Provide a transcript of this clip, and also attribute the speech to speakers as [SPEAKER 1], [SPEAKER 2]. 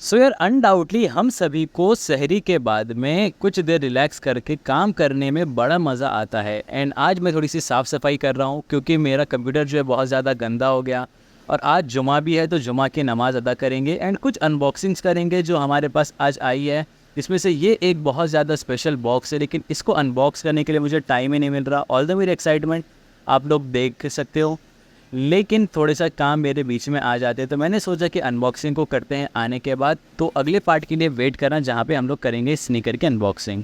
[SPEAKER 1] सो यार अनडाउटली हम सभी को शहरी के बाद में कुछ देर रिलैक्स करके काम करने में बड़ा मज़ा आता है। एंड आज मैं थोड़ी सी साफ़ सफाई कर रहा हूँ क्योंकि मेरा कंप्यूटर जो है बहुत ज़्यादा गंदा हो गया। और आज जुमा भी है तो जुमा की नमाज़ अदा करेंगे एंड कुछ अनबॉक्सिंग्स करेंगे जो हमारे पास आज आई है। इसमें से ये एक बहुत ज़्यादा स्पेशल बॉक्स है, लेकिन इसको अनबॉक्स करने के लिए मुझे टाइम ही नहीं मिल रहा। ऑल द मेरी एक्साइटमेंट आप लोग देख सकते हो, लेकिन थोड़े सा काम मेरे बीच में आ जाते हैं, तो मैंने सोचा कि अनबॉक्सिंग को करते हैं आने के बाद। तो अगले पार्ट के लिए वेट करना जहाँ पे हम लोग करेंगे स्नीकर की अनबॉक्सिंग।